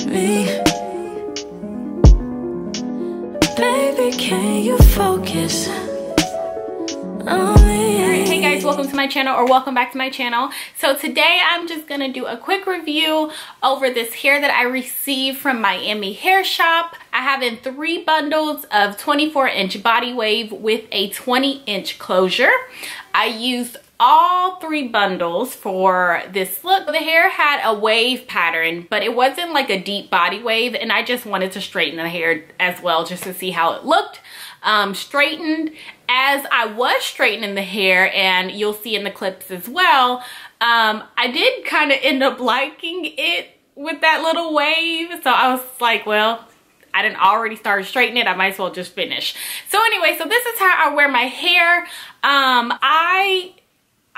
me. Baby, can you focus on me? Alright, hey guys, welcome to my channel, or welcome back to my channel. So today I'm just gonna do a quick review over this hair that I received from Miami Hair Shop. I have in 3 bundles of 24-inch body wave with a 20-inch closure. I used all 3 bundles for this look. The hair had a wave pattern, but it wasn't like a deep body wave, and I just wanted to straighten the hair as well just to see how it looked. Straightened as I was straightening the hair, and you'll see in the clips as well, I did kind of end up liking it with that little wave. So I was like, well, I didn't already start straightening it, I might as well just finish. So anyway, so this is how I wear my hair.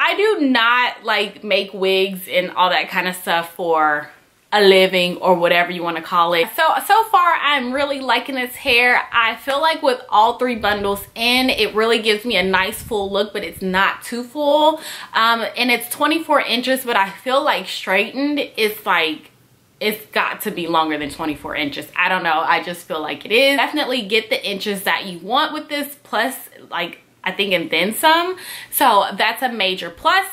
I do not like make wigs and all that kind of stuff for a living, or whatever you want to call it. So far I'm really liking this hair. I feel like with all 3 bundles in, it really gives me a nice full look, but it's not too full. And it's 24 inches, but I feel like straightened is like, it's got to be longer than 24 inches. I don't know, I just feel like it is. Definitely get the inches that you want with this, plus like I think and then some. So that's a major plus.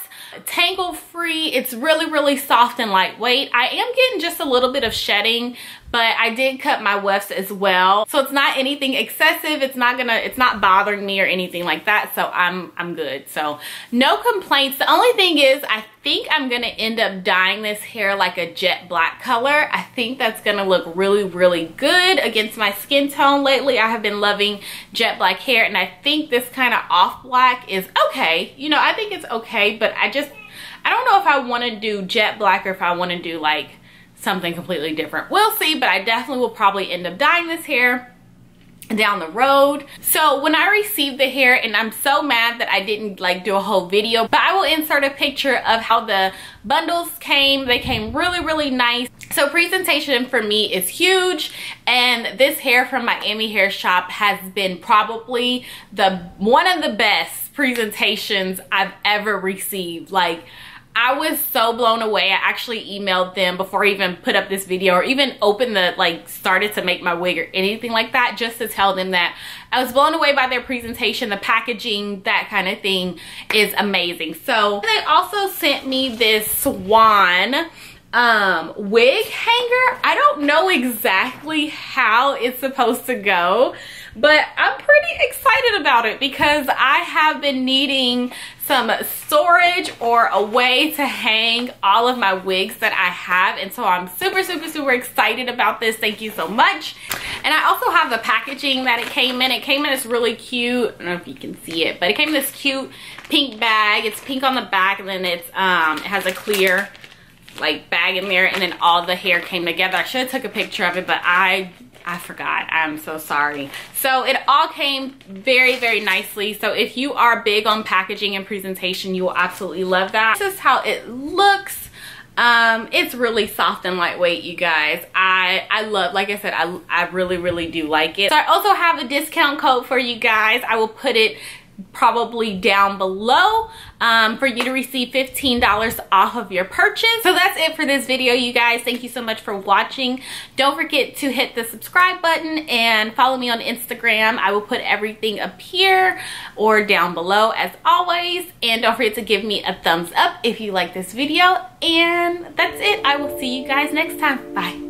Tangle free, it's really soft and lightweight. I am getting just a little bit of shedding, but I did cut my wefts as well, so it's not anything excessive. It's not bothering me or anything like that, so I'm good. So no complaints. The only thing is, I think I'm gonna end up dyeing this hair like a jet black color. I think that's gonna look really good against my skin tone. Lately I have been loving jet black hair, and I think this kind of off black is okay. You know, I think it's okay, but I don't know if I want to do jet black or if I want to do like something completely different. We'll see, but I definitely will probably end up dyeing this hair down the road. So when I received the hair, and I'm so mad that I didn't like do a whole video, but I will insert a picture of how the bundles came. They came really nice. So presentation for me is huge, and this hair from Miami Hair Shop has been probably one of the best presentations I've ever received. Like, I was so blown away. I actually emailed them before I even put up this video, or even opened started to make my wig or anything like that, just to tell them that I was blown away by their presentation. The packaging, that kind of thing is amazing. So they also sent me this Swan wig hanger. I don't know exactly how it's supposed to go, but I'm pretty excited about it because I have been needing some storage or a way to hang all of my wigs that I have, and so I'm super excited about this. Thank you so much. And I also have the packaging that it came in. It came in this really cute, I don't know if you can see it, but it came in this cute pink bag. It's pink on the back, and then it has a clear like bag in there, and then all the hair came together. I should have took a picture of it, but I forgot. I'm so sorry. So it all came very nicely. So if you are big on packaging and presentation, you will absolutely love that. This is how it looks. It's really soft and lightweight, you guys. I love, like I said, I really do like it. So I also have a discount code for you guys. I will put it probably down below for you to receive $15 off of your purchase. So that's it for this video, you guys. Thank you so much for watching. Don't forget to hit the subscribe button and follow me on Instagram. I will put everything up here or down below as always, and don't forget to give me a thumbs up if you like this video. And that's it. I will see you guys next time. Bye.